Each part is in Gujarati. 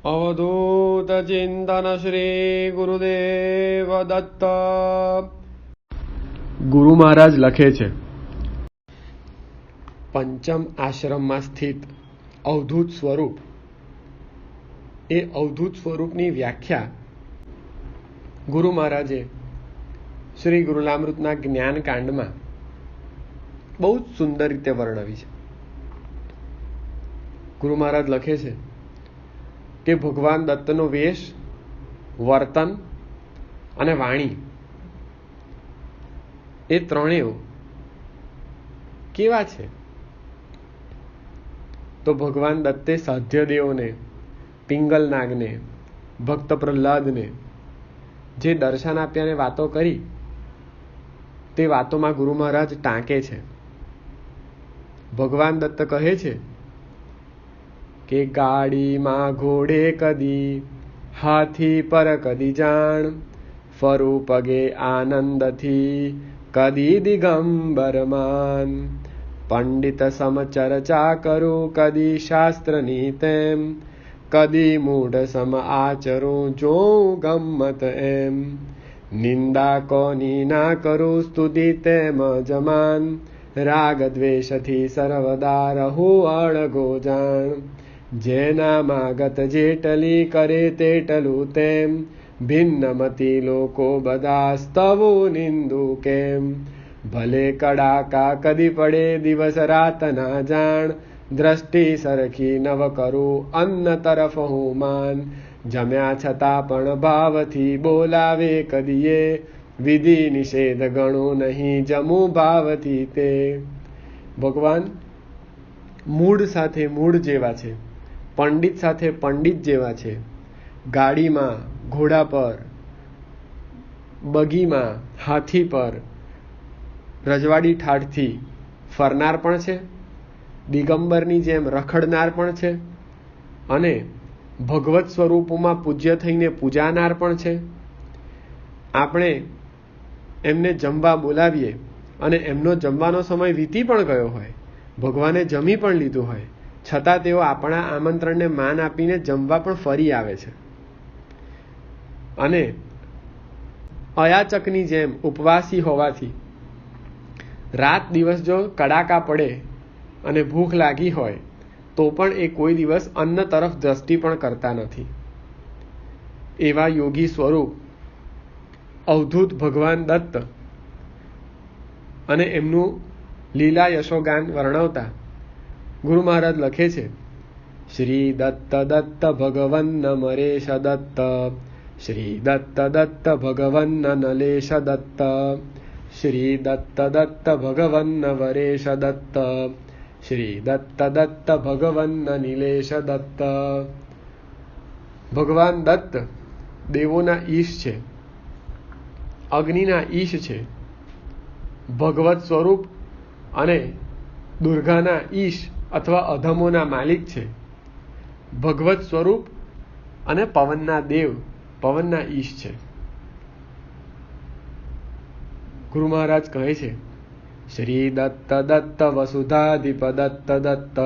अवधूत चिंतन श्री गुरुदेव दत्त। ગુરુ મહારાજ લખે છે, પંચમ આશ્રમમાં સ્થિત અવધૂત સ્વરૂપ, એ અવધૂત સ્વરૂપની વ્યાખ્યા ગુરુ મહારાજે શ્રી ગુરુલામૃતના જ્ઞાન કાંડમાં બહુ જ સુંદર રીતે વર્ણવી છે. ગુરુ મહારાજ લખે છે કે ભગવાન દત્તનો વેશ, વર્તન અને વાણી એ ત્રણેય કેવા છે? તો ભગવાન દત્તે સાધ્યદેવને, પિંગલનાગને, ભક્ત પ્રહલાદને જે દર્શન આપ્યાને વાતો કરી, તે વાતોમાં ગુરુ મહારાજ ટાંકે છે. ભગવાન દત્ત કહે છે કે ગાડીમાં ઘોડે કદી, હાથી પર કદી જાણ, ફરું પગે આનંદથી, કદી દિગંબરમાન, પંડિત સમ ચર્ચા કરું, કદી શાસ્ત્રની તેમ, કદી મૂઢ સમ આચરું, જોઉં ગમ્મત એમ, નિંદા કોની ના કરું, સ્તુતિ તેમ જમાન, રાગ દ્વેષથી સર્વદા રહું અળગો જાણ, જેના માગત જેટલી કરે તેટલું તેમ, ભિન્નમતી લોકો બધા સ્તવું નિંદુ કેમ, ભલે કડાકા કદી પડે દિવસ રાત ના જાણ, દ્રષ્ટિ સરખી નવ કરું અન્ન તરફ હું માન, જમ્યા છતાં પણ ભાવથી બોલાવે કદીએ, વિધિ નિષેધ ગણું નહીં જમું ભાવથી તે. ભગવાન મૂળ સાથે મૂળ જેવા છે, પંડિત સાથે પંડિત જેવા છે, ગાડીમાં ઘોડા પર, બગીમાં હાથી પર રજવાડી ઠાઠથી ફરનાર પણ છે, દિગંબરની જેમ રખડનાર પણ છે, અને ભગવત સ્વરૂપોમાં પૂજ્ય થઈને પૂજાનાર પણ છે. આપણે એમને જમવા બોલાવીએ અને એમનો જમવાનો સમય વીતી પણ ગયો હોય, ભગવાને જમી પણ લીધું હોય, છતાં તેઓ આપણા આમંત્રણને માન આપીને જમવા પણ ફરી આવે છે. અને અયાચકની જેમ ઉપવાસી હોવાથી રાત દિવસ જો કડાકા પડે અને ભૂખ લાગી હોય તો પણ એ કોઈ દિવસ અન્ન તરફ દ્રષ્ટિ પણ કરતા નથી. એવા યોગી સ્વરૂપ અવધૂત ભગવાન દત્ત અને એમનું લીલા યશોગાન વર્ણવતા ગુરુ મહારાજ લખે છે, શ્રી દત્ત દત્ત ભગવન્ન મરેશ દત્ત, શ્રી દત્ત દત્ત ભગવન્ન નલેશ દત્ત, શ્રી દત્ત દત્ત ભગવન્ન વરેશ દત્ત, શ્રી દત્ત દત્ત ભગવન્ન નિલેશ દત્ત. ભગવાન દત્ત દેવોના ઈશ છે, અગ્નિના ઈશ છે, ભગવત સ્વરૂપ અને દુર્ગાના ઈશ અથવા અધમોના માલિક છે, ભગવત સ્વરૂપ અને પવનના દેવ, પવનના ઈશ છે. ગુરુ મહારાજ કહે છે, શ્રી દત્ત દત્ત વસુધાધિપ દત્ત દત્ત,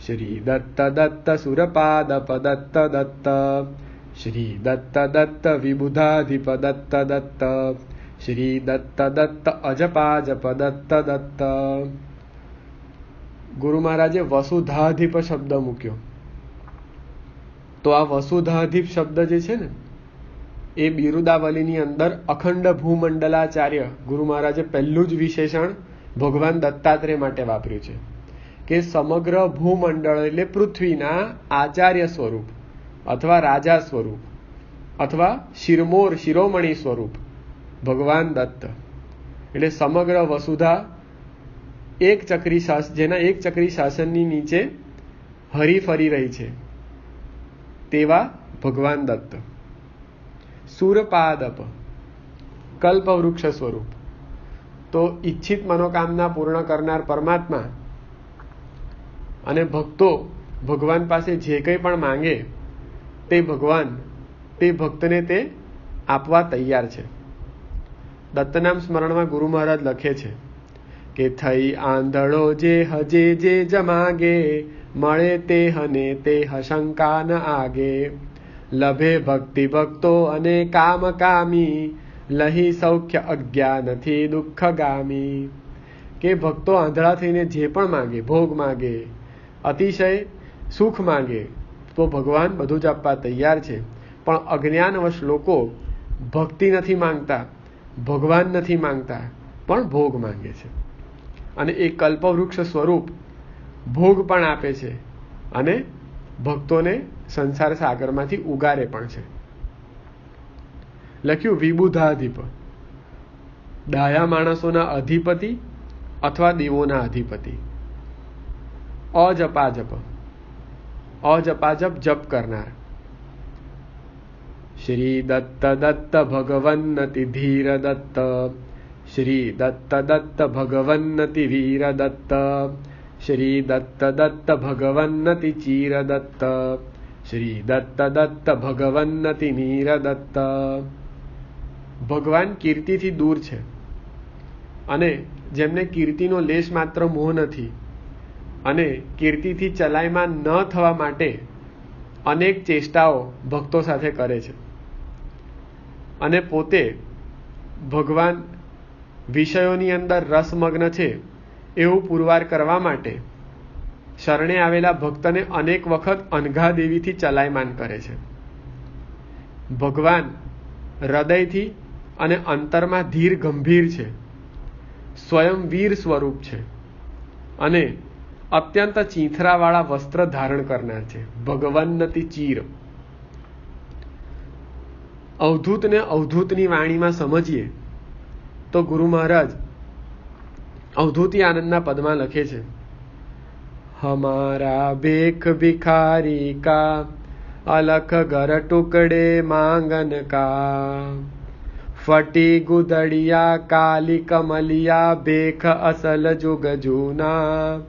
શ્રી દત્ત દત્ત સુરપાદપ દત્ત દત્ત, શ્રી દત્ત દત્ત વિબુધાધિપ દત્ત દત્ત, શ્રી દત્ત દત્ત અજપાજપ દત્ત દત્ત. ગુરુ મહારાજે વસુધાધિપ શબ્દ મૂક્યો. તો આ વસુધાધિપ શબ્દ જે છે ને, એ બિરુદાવલીની અંદર અખંડ ભૂમંડલાચાર્ય ગુરુ મહારાજે પહેલું જ વિશેષણ ભગવાન દત્તાત્રેય માટે વાપર્યું છે કે સમગ્ર ભૂમંડળ એટલે પૃથ્વીના આચાર્ય સ્વરૂપ અથવા રાજા સ્વરૂપ અથવા શિરમોર શિરોમણી સ્વરૂપ ભગવાન દત્ત એટલે સમગ્ર વસુધા જેના એક ચક્રી શાસનની નીચે હરી ફરી રહી છે તેવા ભગવાન દત્ત. સુરપાદપ કલ્પવૃક્ષ સ્વરૂપ, તો ઈચ્છિત મનોકામના પૂર્ણ કરનાર પરમાત્મા અને ભક્તો ભગવાન પાસે જે કંઈ પણ માંગે તે ભગવાન તે ભક્તને તે આપવા તૈયાર છે. દત્તનામ સ્મરણમાં ગુરુ મહારાજ લખે છે કે થઈ આંધળો જે હજે જે જમાગે, મળે તે હને તે શંકા ન આગે, લભે ભક્તિ ભક્તો અને કામ કામી, લહી સૌખ્ય અજ્ઞાનથી દુઃખગામી. કે ભક્તો આંધળા થઈને જે પણ માગે, ભોગ માગે, અતિશય સુખ માગે, તો ભગવાન બધું જ આપવા તૈયાર છે. પણ અજ્ઞાનવશ લોકો ભક્તિ નથી માંગતા, ભગવાન નથી માંગતા, પણ ભોગ માંગે છે. અને એ કલ્પવૃક્ષ સ્વરૂપ ભોગ પણ આપે છે અને ભક્તોને સંસાર સાગરમાંથી ઉગારે પણ છે. લખ્યું વિબુધાધિપ, ડાયા માણસોના અધિપતિ અથવા દેવોના અધિપતિ. અજપાજપ, અજપાજપ જપ કરનાર. શ્રી દત્ત દત્ત ભગવન્નતિ ધીર દત્ત, શ્રી દત્ત દત્ત ભગવન્નતિ વીર દત્ત, શ્રી દત્ત દત્ત ભગવન્નતિ ચીર દત્ત, શ્રી દત્ત દત્ત ભગવન્નતિ નીર દત્ત. ભગવાન કીર્તિથી દૂર છે અને જેમને કીર્તિનો લેશ માત્ર મોહ નથી અને કીર્તિથી ચલાયમાન ન થવા માટે અનેક ચેષ્ટાઓ ભક્તો સાથે કરે છે અને પોતે ભગવાન વિષયોની અંદર રસમગ્ન છે એવું પુરવાર કરવા માટે શરણે આવેલા ભક્તને અનેક વખત અનઘા દેવીથી ચલાયમાન કરે છે. ભગવાન હૃદયથી અને અંતરમાં ધીર ગંભીર છે, સ્વયં વીર સ્વરૂપ છે અને અત્યંત ચીંથરાવાળા વસ્ત્ર ધારણ કરનાર છે. ભગવન્નતિ ચીર. અવધૂતને અવધૂતની વાણીમાં સમજીએ તો ગુરુ મહારાજ અવધૂતી આનંદના પદમાં લખે છે, હમારા ભેખ ભિખારી કા, અલખ ઘર ટુકડે માંગન કા, ફટી ગુદડિયા કાલી કમલિયા, ભેખ અસલ જુગ જૂના,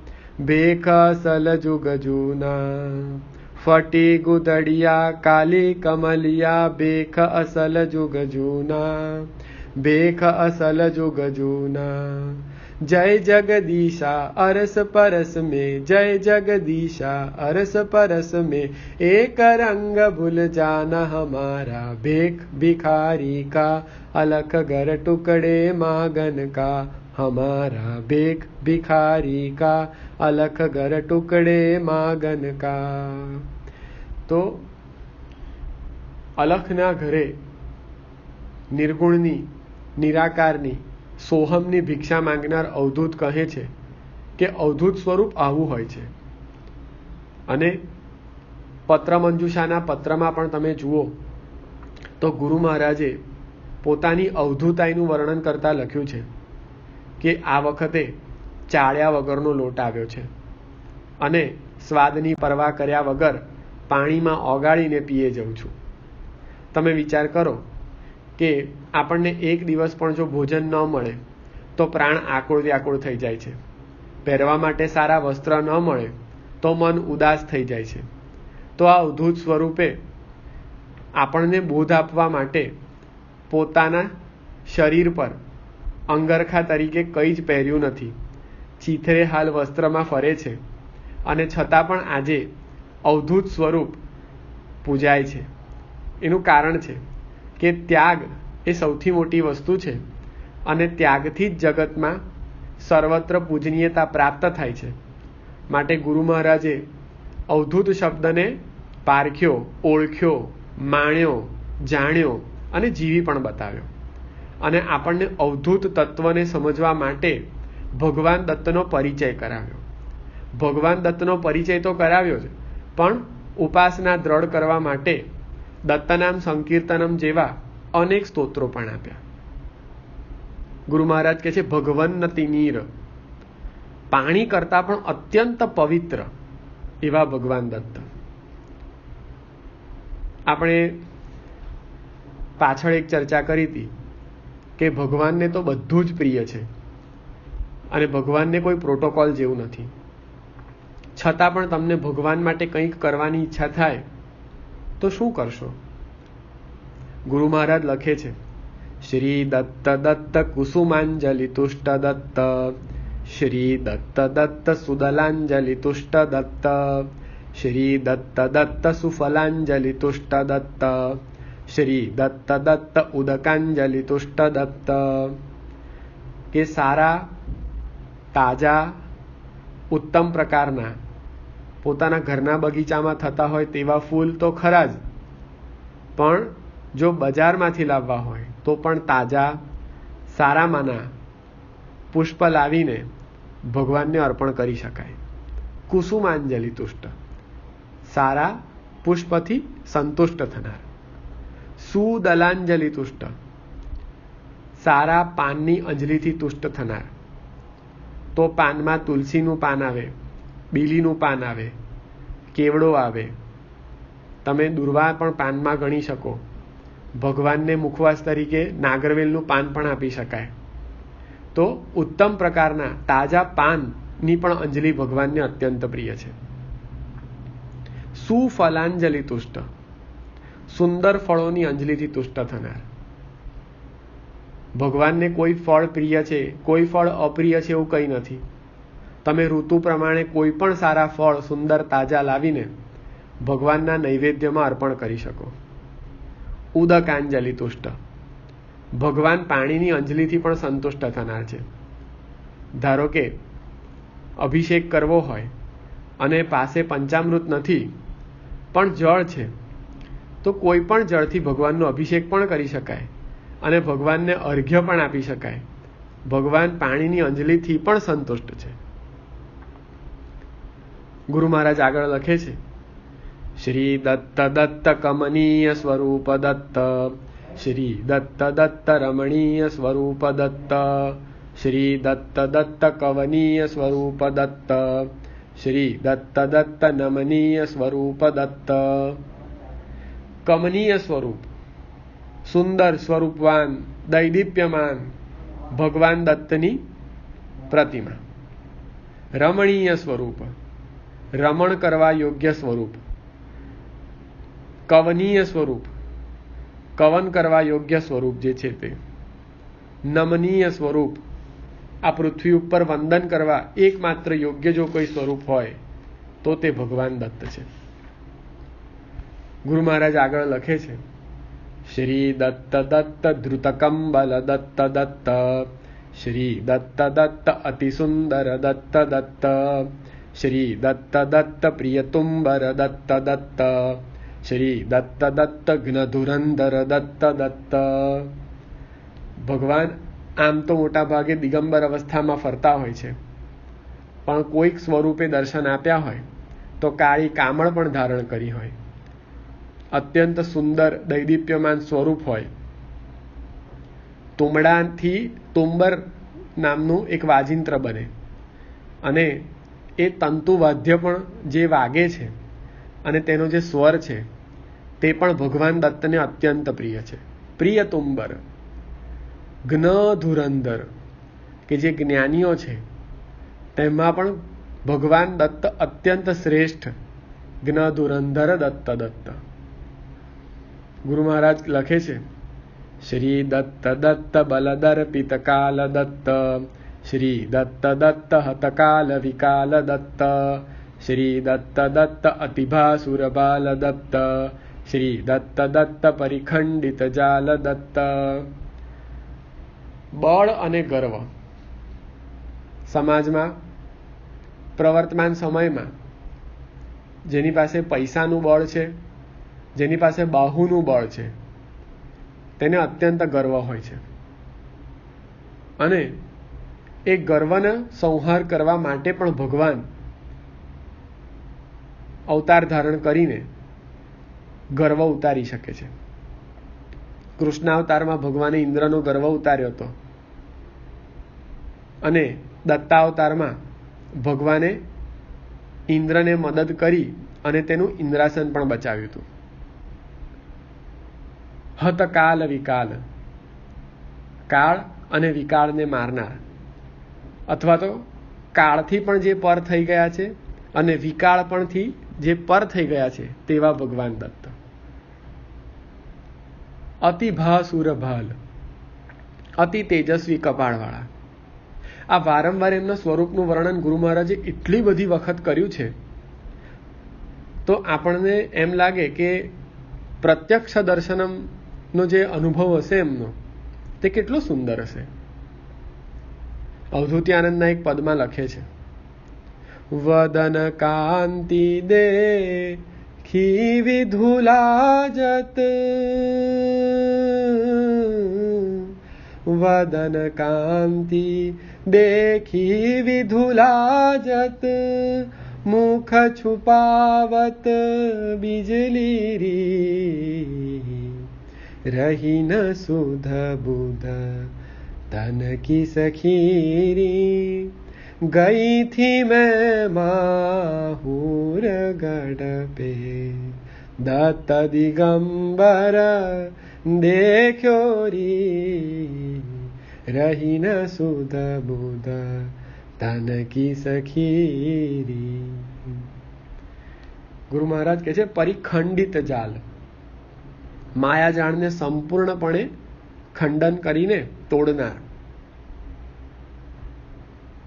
ભેખ અસલ જુગ જૂના. ફટી ગુદડિયા કાલી કમલિયા, ભેખ અસલ જુગ જૂના, ભેખ અસલ જુગ જૂના. જય જગદીશા અરસ પરસ में, જય જગદીશા અરસ પરસ में, એક રંગ ભૂલ જાના હમારા, ભેખ ભિખારી કા, અલખ ઘર ટુકડે માંગન કા, हमारा भीख भिखारी का, अलख घर टुकड़े मागन का. તો અલખના ઘરે નિર્ગુણની, નિરાકારની, સોહમની ભિક્ષા માંગનાર અવધૂત કહે છે કે અવધૂત સ્વરૂપ આવું હોય છે. અને પત્ર મંજુષાના પત્રમાં પણ તમે જુઓ તો ગુરુ મહારાજે પોતાની અવધૂતાઈનું વર્ણન કરતા લખ્યું છે કે આ વખતે ચાળ્યા વગરનો લોટ આવ્યો છે અને સ્વાદની પરવા કર્યા વગર પાણીમાં ઓગાળીને પીએ જઉં છું. તમે વિચાર કરો કે આપણને એક દિવસ પણ જો ભોજન ન મળે તો પ્રાણ આકુળ વ્યાકુળ થઈ જાય છે. પહેરવા માટે સારા વસ્ત્ર ન મળે તો મન ઉદાસ થઈ જાય છે. તો આ અવધૂત સ્વરૂપે આપણને બોધ આપવા માટે પોતાના શરીર પર અંગરખા તરીકે કંઈ જ પહેર્યું નથી, ચીથરે હાલ વસ્ત્રમાં ફરે છે અને છતાં પણ આજે અવધૂત સ્વરૂપ પૂજાય છે. એનું કારણ છે કે ત્યાગ એ સૌથી મોટી વસ્તુ છે અને ત્યાગથી જ જગતમાં સર્વત્ર પૂજનીયતા પ્રાપ્ત થાય છે. માટે ગુરુ મહારાજે અવધૂત શબ્દને પારખ્યો, ઓળખ્યો, માણ્યો, જાણ્યો અને જીવી પણ બતાવ્યો. અને આપણને અવધૂત તત્વને સમજવા માટે ભગવાન દત્તનો પરિચય કરાવ્યો. ભગવાન દત્તનો પરિચય તો કરાવ્યો જ, પણ ઉપાસના દ્રઢ કરવા માટે દત્તનામ સંકીર્તનમ જેવા અનેક સ્તોત્રો પણ આપ્યા. ગુરુ મહારાજ કહે છે ભગવન્નતિ નીર, પાણી કરતા પણ અત્યંત પવિત્ર એવા ભગવાન દત્ત. આપણે પાછળ એક ચર્ચા કરી હતી કે ભગવાનને તો બધું જ પ્રિય છે અને ભગવાનને કોઈ પ્રોટોકોલ જેવું નથી. છતાં પણ તમને ભગવાન માટે કંઈક કરવાની ઈચ્છા થાય તો શું કરશો? ગુરુ મહારાજ લખે છે, શ્રી દત્ત દત્ત કુસુમાંજલિ તુષ્ટ દત્ત, શ્રી દત્ત દત્ત સુદલાંજલિ તુષ્ટ દત્ત, શ્રી દત્ત દત્ત સુફલાંજલિ તુષ્ટ દત્ત, શ્રી દત્ત દત્ત ઉદકાંજલિ તુષ્ટ દત્ત. કે સારા, તાજા, ઉત્તમ પ્રકારના પોતાના ઘરના બગીચામાં થતા હોય તેવા ફૂલ તો ખરા જ, પણ જો બજારમાંથી લાવવા હોય તો પણ તાજા સારામાંના પુષ્પ લાવીને ભગવાનને અર્પણ કરી શકાય. કુસુમાંજલિ તુષ્ટ, સારા પુષ્પથી સંતુષ્ટ થનાર. સુદલાંજલિ તુષ્ટ, સારા પાનની અંજલિથી તુષ્ટ થનાર. તો પાનમાં તુલસીનું પાન આવે, બીલીનું પાન આવે, કેવડો આવે, તમે દુર્વા પણ પાનમાં ગણી શકો. ભગવાનને મુખવાસ તરીકે નાગરવેલનું પાન પણ આપી શકાય. તો ઉત્તમ પ્રકારના તાજા પાનની પણ અંજલિ ભગવાનને અત્યંત પ્રિય છે. સુફલાંજલિ તુષ્ટ, સુંદર ફળોની અંજલિથી તુષ્ટ થનાર. ભગવાનને કોઈ ફળ પ્રિય છે, કોઈ ફળ અપ્રિય છે એવું કંઈ નથી. તમે ઋતુ પ્રમાણે કોઈ પણ સારા ફળ સુંદર તાજા લાવીને ભગવાનના નૈવેદ્યમાં અર્પણ કરી શકો. ઉદકાંજલિ તુષ્ટ, ભગવાન પાણીની અંજલિથી પણ સંતુષ્ટ થનાર છે. ધારો કે અભિષેક કરવો હોય અને પાસે પંચામૃત નથી પણ જળ છે, તો કોઈ પણ જળથી ભગવાનનો અભિષેક પણ કરી શકાય અને ભગવાનને અર્ઘ્ય પણ આપી શકાય. ભગવાન પાણીની અંજલિથી પણ સંતુષ્ટ છે. ગુરુ મહારાજ આગળ લખે છે, શ્રી દત્ત દત્ત કમનીય સ્વરૂપ દત્ત, શ્રી દત્ત દત્ત રમણીય સ્વરૂપ દત્ત, શ્રી દત્ત દત્ત કવનીય સ્વરૂપ દત્ત, શ્રી દત્ત દત્ત નમનીય સ્વરૂપ દત્ત. કમનીય સ્વરૂપ, સુંદર સ્વરૂપવાન, દૈદીપ્યમાન ભગવાન દત્તની પ્રતિમા. રમણીય સ્વરૂપ, રમણ કરવા યોગ્ય સ્વરૂપ. કવનીય સ્વરૂપ, કવન કરવા યોગ્ય સ્વરૂપ જે છે તે. નમનીય સ્વરૂપ, આ પૃથ્વી ઉપર વંદન કરવા એકમાત્ર યોગ્ય જો કોઈ સ્વરૂપ હોય તો તે ભગવાન દત્ત છે. ગુરુ મહારાજ આગળ લખે છે, શ્રી દત્ત દત્ત ધૃતકંબલ દત્ત દત્ત, શ્રી દત્ત દત્ત અતિસુંદર દત્ત દત્ત, શ્રી દત્ત દત્ત પ્રિયતુંબર દત્ત દત્ત, શ્રી દત્ત દત્ત ઘ્નધુરંધર દત્ત દત્ત. ભગવાન આમ તો મોટા ભાગે દિગંબર અવસ્થામાં ફરતા હોય છે, પણ કોઈક સ્વરૂપે દર્શન આપ્યા હોય તો કાળી કામળ પણ ધારણ કરી હોય, અત્યંત સુંદર દૈદીપ્યમાન સ્વરૂપ હોય. તુંબડાથી તુંબર નામનું એક વાજિંત્ર બને અને એ તંતુવાદ્ય પણ જે વાગે છે અને તેનો જે સ્વર છે તે પણ ભગવાન દત્તને અત્યંત પ્રિય છે. પ્રિય તુંબર. જ્ઞધુરંધર, કે જે જ્ઞાનીઓ છે તેમાં પણ ભગવાન દત્ત અત્યંત શ્રેષ્ઠ. જ્ઞધુરંધર દત્ત દત્ત. ગુરુ મહારાજ લખે છે, શ્રી દત્ત દત્ત બલદર્પિત કાલ દત્ત, શ્રી દત્ત દત્ત હતકાલ વિકાલ દત્ત, શ્રી દત્ત દત્ત અતિભાસુર બાલ દત્ત, શ્રી દત્ત દત્ત પરિખંડિત જાલ દત્ત. બળ અને ગર્વ સમાજમાં પ્રવર્તમાન સમયમાં જેની પાસે પૈસાનું બળ છે, જેની પાસે બાહુનું બળ છે, તેને અત્યંત ગર્વ હોય છે અને એ ગર્વને સંહાર કરવા માટે પણ ભગવાન અવતાર ધારણ કરીને ગર્વ ઉતારી શકે છે. કૃષ્ણાવતારમાં ભગવાને ઇન્દ્રનો ગર્વ ઉતાર્યો હતો અને દત્તાવતારમાં ભગવાને ઇન્દ્રને મદદ કરી અને તેનું ઇન્દ્રાસન પણ બચાવ્યું હતું. હતકાલ વિકાલ, કાળ અને વિકાળને મારનાર, અથવા તો કાળથી પણ જે પર થઈ ગયા છે અને વિકાળ પણથી જે પર થઈ ગયા છે તેવા ભગવાન દત્ત. અતિ ભાસુર ભાલ, અતિ તેજસ્વી કપાળવાળા. આ વારંવાર એમના સ્વરૂપનું વર્ણન ગુરુ મહારાજે એટલી બધી વખત કર્યું છે, તો આપણને એમ લાગે કે પ્રત્યક્ષ દર્શનમનો જે અનુભવ હશે એમનો તે કેટલો સુંદર હશે. અવધૂતિ આનંદના એક પદમાં લખે છે, વદન કાંતિ દેખી વિધુલાજત, વદન કાંતિ દેખી વિધુલાજત, મુખ છુપાવત બિજલી રી, રહી ન સુધ બુધ તન કી સખીરી, ગઈ थी मैं माहूर गढ़ पे, दत्त दिगंबर देख्यो री, रही न सुध बुध तन की सखीरी. ગુરુ મહારાજ કહે છે, પરિખંડિત જાલ, માયાજાળને સંપૂર્ણપણે ખંડન કરીને તોડનાર.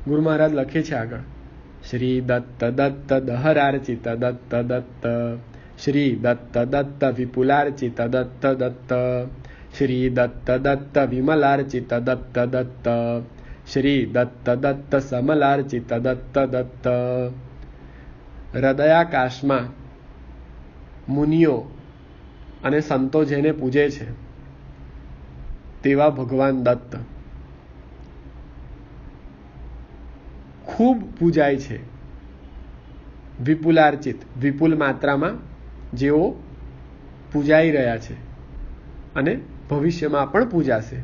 ગુરુ મહારાજ લખે છે આગળ, શ્રી દત્ત દત્ત દહરાર્ચિત દત્ત દત્ત, શ્રી દત્ત દત્ત વિપુલાર્ચિત દત્ત દત્ત, શ્રી દત્ત દત્ત વિમલાર્ચિત દત્ત દત્ત, શ્રી દત્ત દત્ત સમલાર્ચિત દત્ત દત્ત. હૃદયાકાશમાં મુનિઓ અને સંતો જેને પૂજે છે તેવા ભગવાન દત્ત ખૂબ પૂજાય છે. વિપુલાર્ચિત, વિપુલ માત્રામાં જેઓ પૂજાઈ રહ્યા છે અને ભવિષ્યમાં પણ પૂજાશે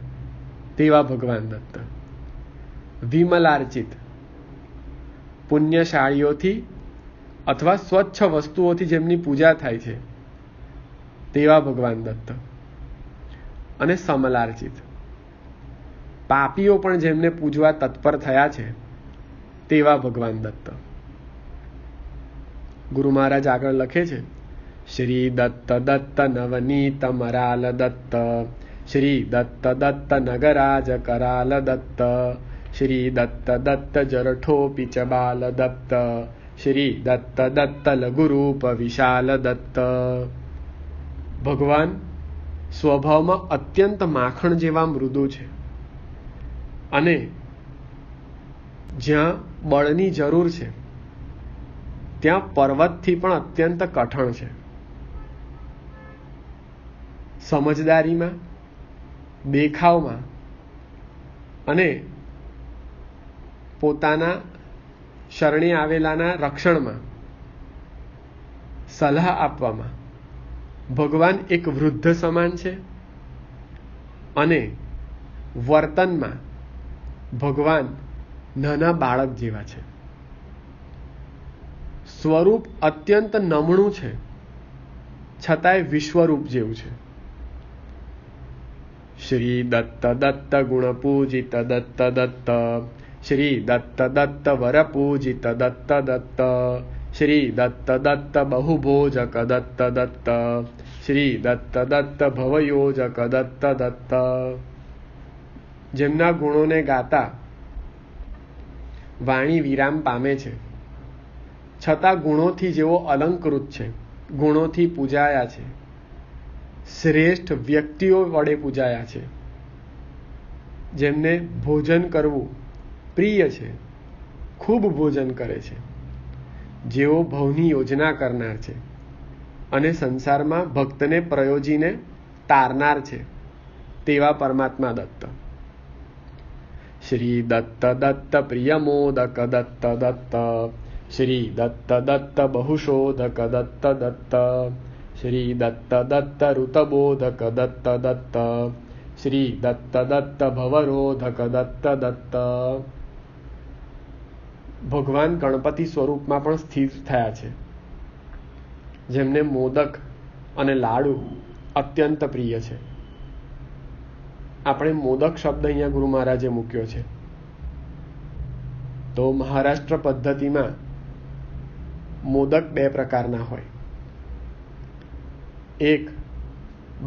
તેવા ભગવાન દત્ત. વિમલાર્ચિત, પુણ્યશાળીઓથી અથવા સ્વચ્છ વસ્તુઓથી જેમની પૂજા થાય છે તેવા ભગવાન દત્ત. અને સમલાર્ચિત, પાપીઓ પણ જેમને પૂજવા તત્પર થયા છે તેવા ભગવાન દત્ત. ગુરુ મહારાજ આગળ લખે છે, શ્રી દત્ત દત્ત નવનીત મરાલ દત્ત, શ્રી દત્ત દત્ત નગરાજ કરાલ દત્ત, શ્રી દત્ત દત્ત જરઠો પિચબાલ દત્ત, શ્રી દત્ત દત્ત લઘુરૂપ વિશાલ દત્ત. ભગવાન સ્વભાવમાં અત્યંત માખણ જેવા મૃદુ છે અને જ્યાં બળની જરૂર છે ત્યાં પર્વતથી પણ અત્યંત કઠણ છે. સમજદારીમાં, દેખાવમાં અને પોતાના શરણે આવેલાના રક્ષણમાં, સલાહ આપવામાં ભગવાન એક વૃદ્ધ સમાન છે અને વર્તનમાં ભગવાન નાના બાળક જેવા છે. સ્વરૂપ અત્યંત નમણું છે છતાંય વિશ્વરૂપ જેવું છે. શ્રી દત્ત દત્ત ગુણ પૂજિત દત્ત દત્ત, શ્રી દત્ત દત્ત વર પૂજિત દત્ત દત્ત, શ્રી દત્ત દત્ત બહુભોજક દત્ત દત્ત, શ્રી દત્ત દત્ત ભવયોજક દત્ત દત્ત. જેમના ગુણોને ગાતા વાણી વિરામ પામે છે છતાં ગુણોથી જેઓ અલંકૃત છે, ગુણોથી પૂજાયા છે, શ્રેષ્ઠ વ્યક્તિઓ વડે પૂજાયા છે, જેમને ભોજન કરવું પ્રિય છે, ખૂબ ભોજન કરે છે, જેઓ ભવની યોજના કરનાર છે અને સંસારમાં ભક્તને પ્રયોજીને તારનાર છે તેવા પરમાત્મા દત્ત. શ્રી દત્ત દત્ત પ્રિયમોદક દત્ત દત્ત, શ્રી દત્ત દત્ત બહુશોધક દત્ત દત્ત, શ્રી દત્ત દત્ત ઋતબોધક દત્ત દત્ત, શ્રી દત્ત દત્ત ભવરોધક દત્ત દત્ત. ભગવાન ગણપતિ સ્વરૂપમાં પણ સ્થિત થયા છે, જેમને મોદક અને લાડુ અત્યંત પ્રિય છે. આપણે મોદક શબ્દ અહીંયા ગુરુ મહારાજે મૂક્યો છે. તો મહારાષ્ટ્ર પદ્ધતિમાં મોદક બે પ્રકારના હોય. એક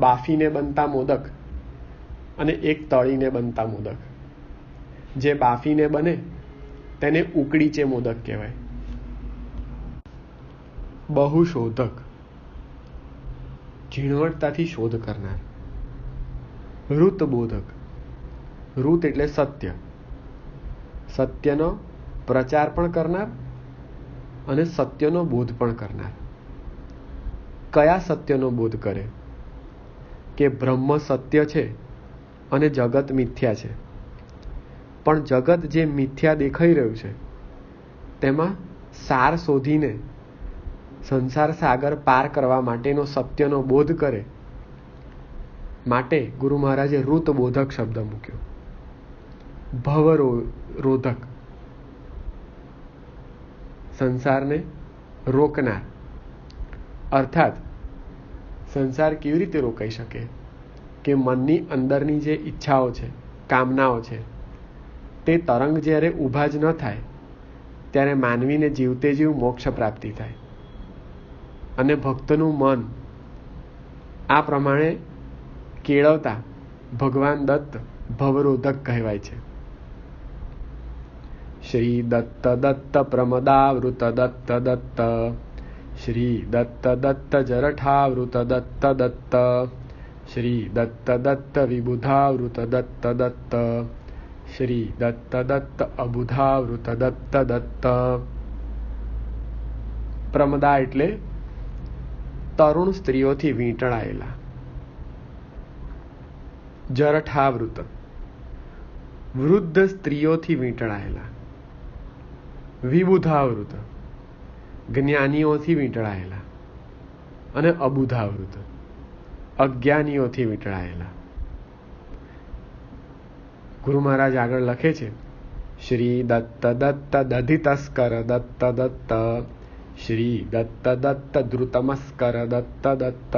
બાફીને બનતા મોદક અને એક તળીને બનતા મોદક. જે બાફીને બને તેને ઉકળીચે મોદક કહેવાય. બહુશોધક, ઝીણવટતાથી શોધ કરનાર. ઋતબોધક, ઋત એટલે સત્ય, સત્યનો પ્રચાર પણ કરનાર અને સત્યનો બોધ પણ કરનાર. કયા સત્યનો બોધ કરે? કે બ્રહ્મ સત્ય છે અને જગત મિથ્યા છે, પણ જગત જે મિથ્યા દેખાઈ રહ્યું છે તેમાં સાર શોધીને સંસાર સાગર પાર કરવા માટેનો સત્યનો બોધ કરે. માટે ગુરુ મહારાજે ઋતબોધક શબ્દ મૂક્યો. ભવરોધક, સંસારને રોકનાર. અર્થાત સંસાર કેવી રીતે રોકાઈ શકે? કે મનની અંદરની જે ઈચ્છાઓ છે, કામનાઓ છે, તે તરંગ જ્યારે ઊભા જ ન થાય ત્યારે માનવીને જીવતે જીવ મોક્ષ પ્રાપ્તિ થાય. અને ભક્તનું મન આ પ્રમાણે કેળવતા ભગવાન દત્ત ભવરોધક કહેવાય છે. શ્રી દત્ત દત્ત પ્રમદાવૃત દત્ત દત્ત, શ્રી દત્ત દત્ત જરઠાવૃત દત્ત દત્ત, શ્રી દત્ત દત્ત વિબુધાવૃત દત્ત દત્ત, શ્રી દત્ત દત્ત અબુધાવૃત દત્ત દત્ત. પ્રમદા એટલે તરુણ સ્ત્રીઓથી વીંટળાયેલા. જરઠાવૃત, વૃદ્ધ સ્ત્રીઓથી વીંટળાયેલા. વિબુધાવૃત, જ્ઞાનીઓથી વીંટળાયેલા. અને અબુધાવૃત, અજ્ઞાનીઓથી વીંટળાયેલા. ગુરુ મહારાજ આગળ લખે છે, શ્રી દત્ત દત્ત દધિતસ્કર દત્ત દત્ત, શ્રી દત્ત દત્ત ધૃતમસ્કર દત્ત દત્ત,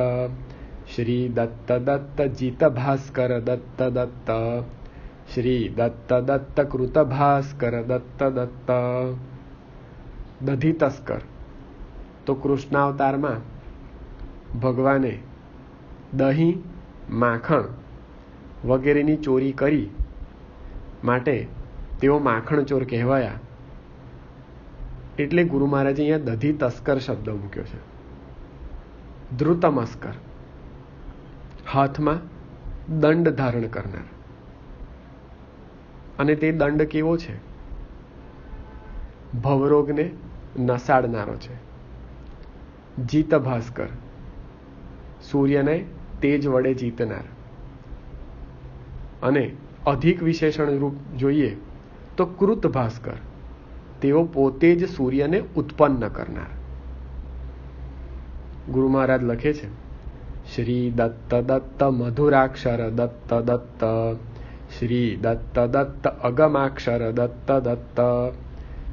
શ્રી દત્ત દત્ત જીતભાસ્કર દત્ત દત્ત, શ્રી દત્ત દત્ત કૃતભાસ્કર દત્ત દત્ત. દધિતસ્કર તો કૃષ્ણાવતારમાં ભગવાને દહીં, માખણ વગેરેની ચોરી કરી માટે તેઓ માખણ ચોર કહેવાયા. એટલે ગુરુ મહારાજે અહીંયા દધી તસ્કર શબ્દ મૂક્યો છે. ધૃતમસ્કર, હાથમાં દંડ ધારણ કરનાર. અને તે દંડ કેવો છે? ભવરોગને નસાડનારો છે. જીત ભાસ્કર, સૂર્યને તેજ વડે જીતનાર. અને અધિક વિશેષણ રૂપ જોઈએ તો કૃત ભાસ્કર, તેઓ પોતે જ સૂર્યને ઉત્પન્ન કરનાર. ગુરુ મહારાજ લખે છે, શ્રી દત્ત દત્ત મધુરાક્ષર દત્ત દત્ત, શ્રી દત્ત દત્ત અગમાક્ષર દત્ત દત્ત,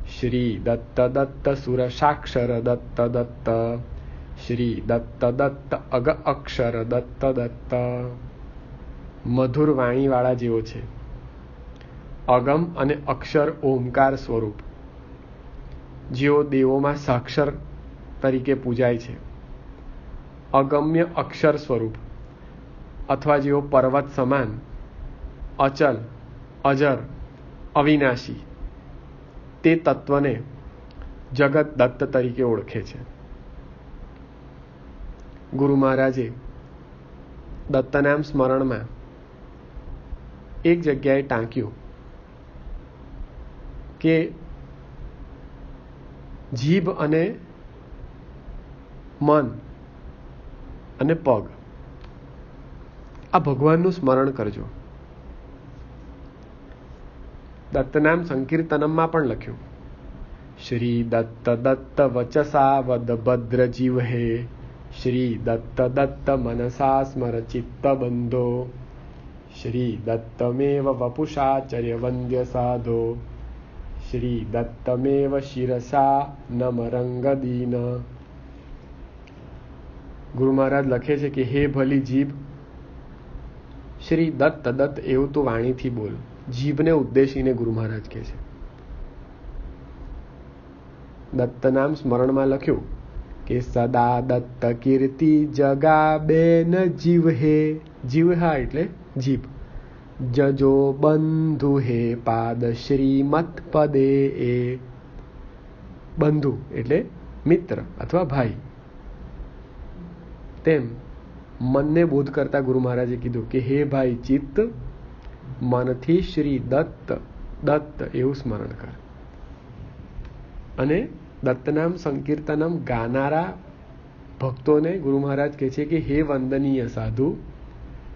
શ્રી દત્ત દત્ત સુરસાક્ષર દત્ત દત્ત, શ્રી દત્ત દત્ત અગ અક્ષર દત્ત દત્ત. મધુર વાણીવાળા જેવો છે. અગમ અને અક્ષર ઓમકાર સ્વરૂપ, જેઓ દેવોમાં સાક્ષર તરીકે પૂજાય છે. અગમ્ય અક્ષર સ્વરૂપ અથવા જેઓ પર્વત સમાન અચલ, અજર, અવિનાશી, તે તત્વને જગત દત્ત તરીકે ઓળખે છે. ગુરુ મહારાજે દત્તનામ સ્મરણમાં એક જગ્યાએ ટાંક્યું કે જીભ અને મન અને પગ આ ભગવાનનું સ્મરણ કરજો. દત્તનામ સંકીર્તનમમાં પણ લખ્યું, શ્રી દત્ત દત્ત વચસા વદ ભદ્ર જીવહે, શ્રી દત્ત દત્ત મનસા સ્મર ચિત્ત બંધો, શ્રી દત્તમેવ વપુષાચર્ય વંદ્ય સાધો, શ્રી દત્તમેવ શિરસા નમ રંગદીન. ગુરુ મહારાજ લખે છે કે હે ભલી જીભ, શ્રી દત્ત દત્ત એવું તું વાણીથી બોલ. જીભને ઉદ્દેશીને ગુરુ મહારાજ કહે છે. દત્તનામ સ્મરણમાં લખ્યું કે સદા દત્ત કીર્તિ જગા બેન જીવ હે. જીવહા એટલે જીભ. જજો બંધુ હે પાદ શ્રીમત પદે એ. બંધુ એટલે મિત્ર અથવા ભાઈ. તેમ મનને બોધ કરતા ગુરુ મહારાજે કીધું કે હે ભાઈ ચિત્ત, મનથી શ્રી દત્ત દત્ત એવું સ્મરણ કર. અને દત્તનામ સંકીર્તનમ ગાનારા ભક્તોને ગુરુ મહારાજ કહે છે કે હે વંદનીય સાધુ,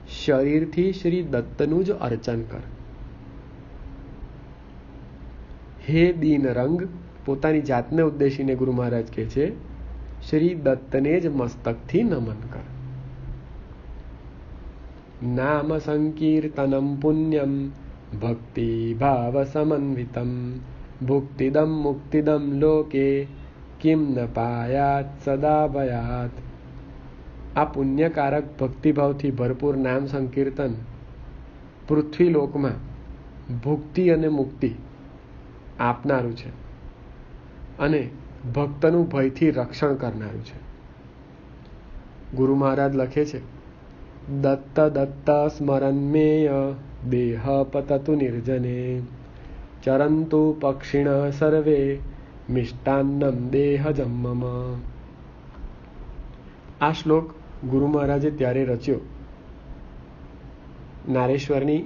શરીરથી શ્રી દત્તનું જ અર્ચન કર. હે દીન રંગ, પોતાની જાતને ઉદ્દેશીને ગુરુ મહારાજ કહે છે શ્રી દત્તને જ મસ્તકથી નમન કર. નામ સંકીર્તનમ પુણ્યમ ભક્તિ ભાવ સમન્વિતમ ભુક્તિદમ મુક્તિદમ લોકે કિમ ન પાયાત સદા ભયાત. આ પુણ્યકારક ભક્તિભાવથી ભરપૂર નામ સંકીર્તન પૃથ્વી લોકમાં ભુક્તિ અને મુક્તિ આપનારું છે અને ભક્તનું ભયથી રક્ષણ કરનારું છે. ગુરુ મહારાજ લખે છે, દત્ત દત્ત સ્મરન્મેય દેહ પતતુ નિર્જને ચરંતુ પક્ષિણ સર્વે મિષ્ટાન્નમ દેહ જમ્મમ. આ શ્લોક ગુરુ મહારાજે ત્યારે રચ્યો નારેશ્વરની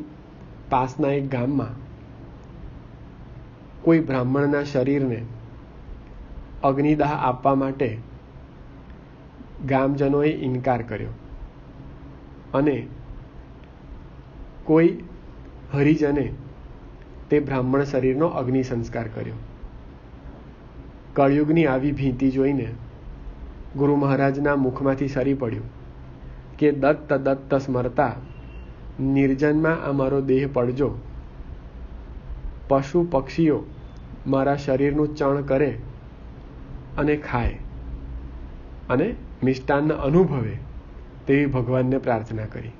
પાસના એક ગામમાં કોઈ બ્રાહ્મણના શરીરને અગ્નિદાહ આપવા માટે ગામજનોએ ઇનકાર કર્યો અને કોઈ હરિજને તે બ્રાહ્મણ શરીરનો અગ્નિ સંસ્કાર કર્યો. કળયુગની આવી ભીતિ જોઈને ગુરુ મહારાજના મુખમાંથી સરી પડ્યું કે દત્ત દત્ત સ્મરતા નિર્જનમાં આ મારો દેહ પડજો. પશુ પક્ષીઓ મારા શરીરનું ચણ કરે અને ખાય અને મિષ્ટાન્ન અનુભવે તેવી ભગવાનને પ્રાર્થના કરી.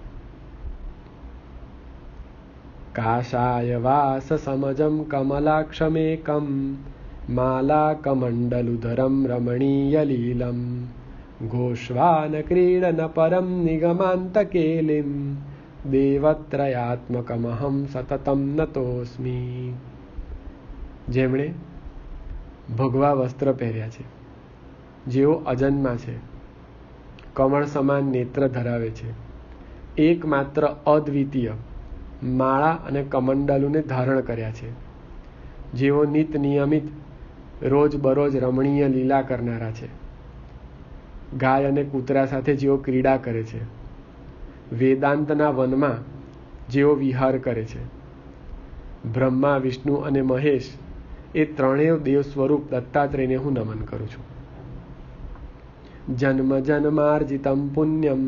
કાશાય વાસ સમજમ કમલાક્ષમેકમ માલા કમંડલુધરમ રમણીય લીલમ ઘોષવાન ક્રીડન પરમ નિગમાંતકેલિમ દેવત્રયાત્મકમહં સતતમ નતોસ્મિ. જેમણે ભગવા વસ્ત્ર પહેર્યા છે, જેઓ અજન્મા છે, કમળ સમાન નેત્ર ધરાવે છે, એકમાત્ર અદ્વિતીય માળા અને કમંડલુને ધારણ કર્યા છે, જેઓ નિત નિયમિત રોજ બરોજ રમણીય લીલા કરનારા છે, ગાય અને કૂતરા સાથે જેઓ ક્રીડા કરે છે, વેદાંતના વનમાં જેઓ વિહાર કરે છે, બ્રહ્મા વિષ્ણુ અને મહેશ એ ત્રણેય દેવ સ્વરૂપ દત્તાત્રેયને હું નમન કરું છું. જન્મ જન્માર્જિતમ પુણ્યમ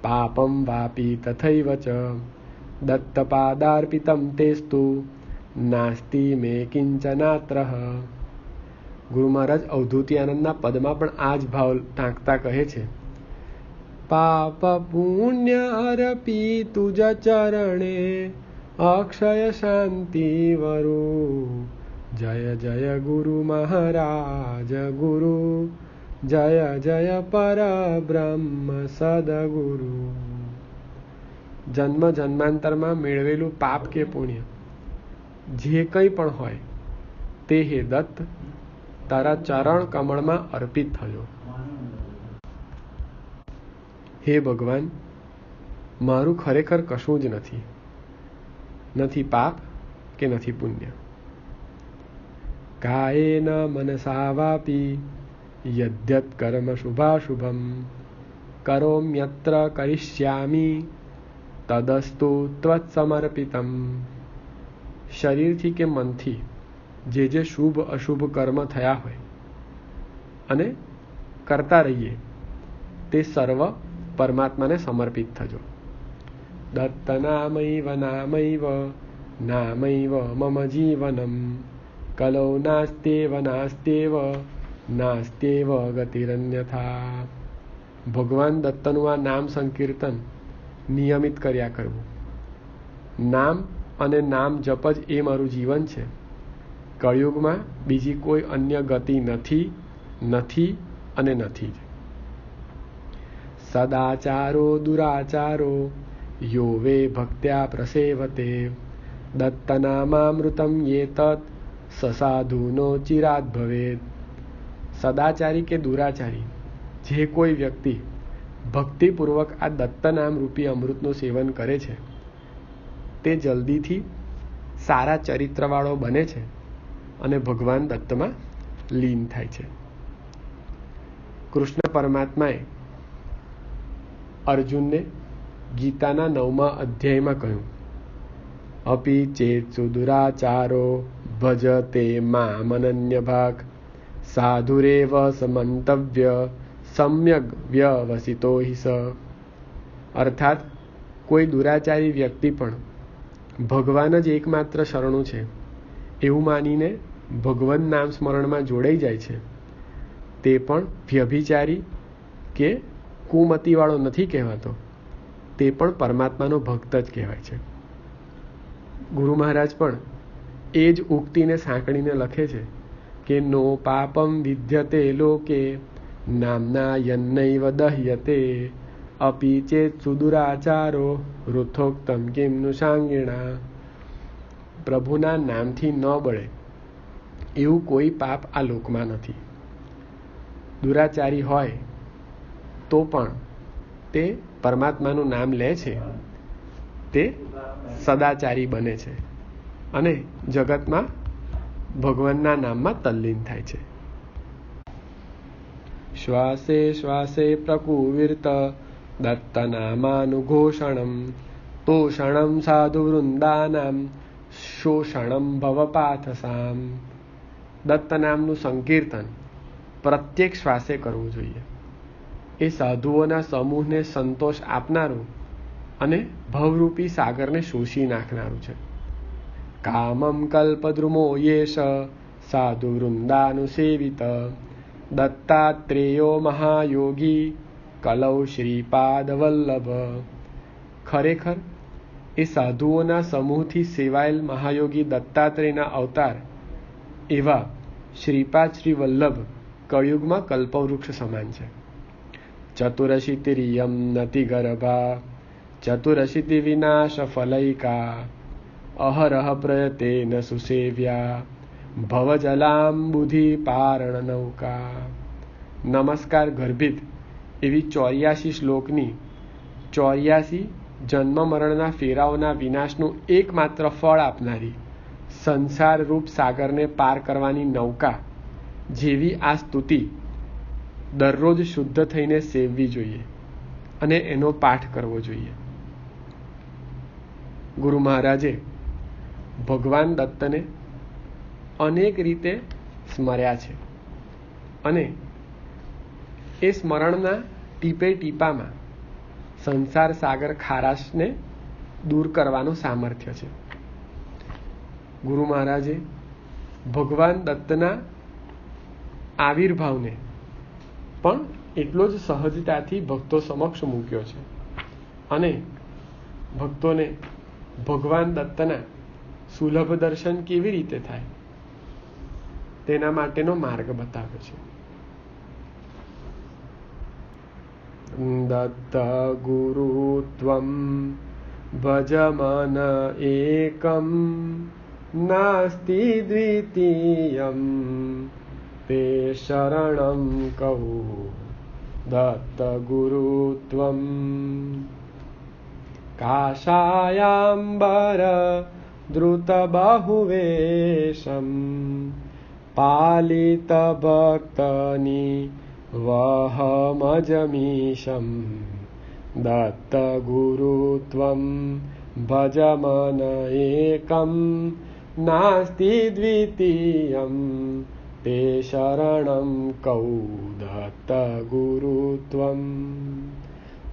પાપમ વાપી તથૈવ ચ દત્તપાદાર્પિતમ તેસ્તુ નાસ્તિ મે કિંચનાત્રઃ. ગુરુ મહારાજ અવધૂતિ આનંદના પદમાં પણ આ જ ભાવ ટાંકતા કહે છે, પાપ પુણ્ય અર્પી તુજ ચરણે અક્ષય શાંતિ વરુ જય જય ગુરુ મહારાજ ગુરુ જય જય પરબ્રહ્મ સદગુરુ. જન્મ જન્માંતરમાં મેળવેલું પાપ કે પુણ્ય જે કંઈ પણ હોય તે હે દત્ત તારા ચરણ કમળમાં અર્પિત થયો. હે ભગવાન, મારું ખરેખર કશું જ નથી, નથી પાપ કે નથી પુણ્ય. કાયેન મનસા વાપી યદ્યત કર્મ શુભાશુભમ કરોમ્યત્ર કરિષ્યામિ તદસ્તુ ત્વત્સમર્પિતમ. શરીરથી કે મનથી જે શુભ અશુભ કર્મ થયા હોય અને કરતા રહીએ તે સર્વ પરમાત્માને સમર્પિત થજો. દત્ત નામૈવ નામૈવ નામૈવ મમ જીવનમ કલૌ નાસ્ત્યેવ નાસ્ત્યેવ નાસ્ત્યેવ ગતિરન્યથા. ભગવાન દત્તનું આ નામ સંકીર્તન નિયમિત કર્યા કરવું. નામ અને નામ જપ જ એ મારું જીવન છે. કળયુગમાં બીજી કોઈ અન્ય ગતિ નથી, નથી અને નથી જ. સદાચારો દુરાચારો यो वे भक्त्या प्रसेवते दत्तनामामृतं ये तत् ससाधुनो चिरात् भवेत्। સદાચારી કે દુરાચારી જે કોઈ વ્યક્તિ ભક્તિપૂર્વક આ દત્તનામ રૂપી અમૃતનું સેવન કરે છે તે જલ્દીથી સારા ચરિત્રવાળો બને છે અને ભગવાન દત્તમાં લીન થાય છે. કૃષ્ણ પરમાત્માએ અર્જુનને ગીતાના 9મા અધ્યાયમાં કહ્યું, અપી ચેત સુદુરાચારો ભજતે મામનન્ય ભાગ સાધુરેવ સમંતવ્ય સમ્યક વ્યવસિતો હિ સ. અર્થાત કોઈ દુરાચારી વ્યક્તિ પણ ભગવાન જ એકમાત્ર શરણું છે એવું માનીને ભગવાન નામ સ્મરણમાં જોડાઈ જાય છે તે પણ વ્યભિચારી કે કુમતિવાળો નથી કહેવાતો, તે પણ પરમાત્માનો ભક્ત જ કહેવાય છે. ગુરુ મહારાજ પણ એ જ ઉક્તિને સાંકળીને લખે છે કે નો પાપમ વિદ્યતે લોકે નામના યન્નૈવ દહ્યતે અપી ચેત સુદુરાચારો રુથોક્તમ કિમનું સાંગીણા. પ્રભુના નામથી ન બળે એવું કોઈ પાપ આ લોકમાં નથી. દુરાચારી હોય તો પણ તે પરમાત્માનું નામ લે છે, તે સદાચારી બને છે અને જગતમાં ભગવાનના નામમાં તલ્લીન થાય છે. શ્વાસે શ્વાસે પ્રકુવીર્ત દત્તનામાનુઘોષણમ તોષણમ સાધુ વૃંદાનામ શોષણમ ભવપાથસામ. દત્તનામનું સંકીર્તન પ્રત્યેક શ્વાસે કરવું જોઈએ. એ સાધુઓના સમૂહને સંતોષ આપનારું અને ભવરૂપી સાગરને શોષી નાખનારું છે. કામમ કલ્પદ્રુમો યેશ સાધુ વૃંદાનુસેવિત દત્તાત્રેયો મહાયોગી કલૌ શ્રીપાદ વલ્લભ. ખરેખર એ સાધુઓના સમૂહથી સેવાયેલ મહાયોગી દત્તાત્રેયના અવતાર એવા શ્રીપાદ શ્રી વલ્લભ કળિયુગમાં કલ્પવૃક્ષ સમાન છે. ચતુરશીતિરિયમ નતિ ગર્ભા ચતુરશીતિ વિનાશ ફલૈકા અહરહ પ્રયતેન સુસેવ્યા ભવજલાંબુધિ પારણ નૌકા. નમસ્કાર ગર્ભિત એવી 84 શ્લોકની 84 જન્મ મરણના ફેરાઓના વિનાશનું એકમાત્ર ફળ આપનારી સંસાર રૂપ સાગરને પાર કરવાની નૌકા જેવી આ સ્તુતિ દરરોજ શુદ્ધ થઈને સેવવી જોઈએ અને એનો પાઠ કરવો જોઈએ. ગુરુ મહારાજે ભગવાન દત્તને અનેક રીતે સ્મર્યા છે અને એ સ્મરણના ટીપે ટીપામાં સંસાર સાગર ખારાશને દૂર કરવાનું સામર્થ્ય છે. ગુરુ મહારાજે ભગવાન દત્તના આવિર્ભાવને પણ એટલો જ સહજતાથી ભક્તો સમક્ષ મૂક્યો છે અને ભક્તોને ભગવાન દત્તના સુલભ દર્શન કેવી રીતે થાય તેના માટેનો માર્ગ બતાવ્યો છે. દત્ત ગુરુત્વમ ભજમન એકમ નાસ્તિ દ્વિતીયમ તે શરણમ કહું દત્ત ગુરુત્વમ. કાષાયાંબર ધૃત બાહુવેશમ પાલિત ભક્તની વહમજમીશમ દત્ત ગુરુત્વમ ભજમન એકમ નાસ્તિ દ્વિતીયમ તે શરણમ કહું દત્ત ગુરુત્વમ.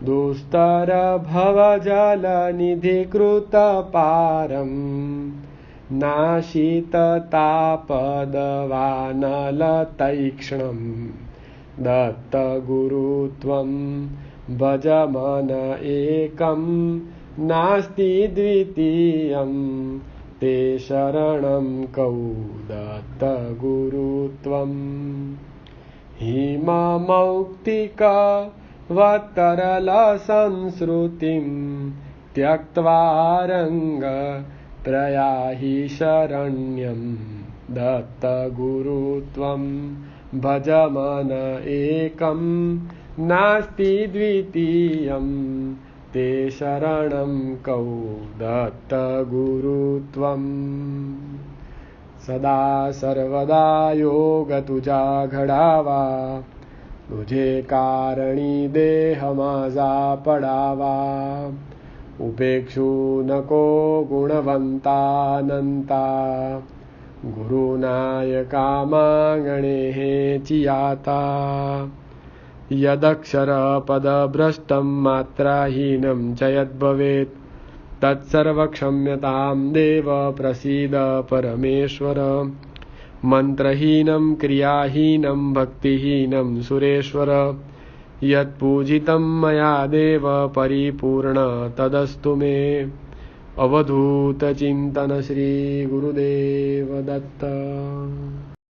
દુસ્તર ભવજલ નિધિકૃત પારમ નાશિત તાપદવાનલ તૈક્ષ્ણમ દત્ત ગુરુત્વમ ભજમન એકમ નાસ્તિ દ્વિતીયમ તે શરણમ કહું દત્ત ગુરુત્વમ. હિમમૌક્તિક વતરલ સંસ્રુતિમ त्यक्त्वा रंग प्रयाहि शरण्यं दत्तगुरुत्वं भज मन एकं नास्ति द्वितीयं ते शरणं कौ दत्तगुरुत्वम् सदा सर्वदा योग तुझा घडावा तुझे कारणी देह माझा पडावा उपेक्षू नको गुणवंतानंता गुरुनायका मागणे हेची आता यदक्षर पद भ्रष्टं मात्राहीनं च यद्भवेत् तत्सर्व क्षम्यतां देव प्रसीद परमेश्वर मंत्रहीनं क्रियाहीनं भक्तिहीनं सुरेश्वर यत्पूजितं मया देव परिपूर्ण तदस्तु मे अवधूत चिंतन श्री गुरुदेव दत्त।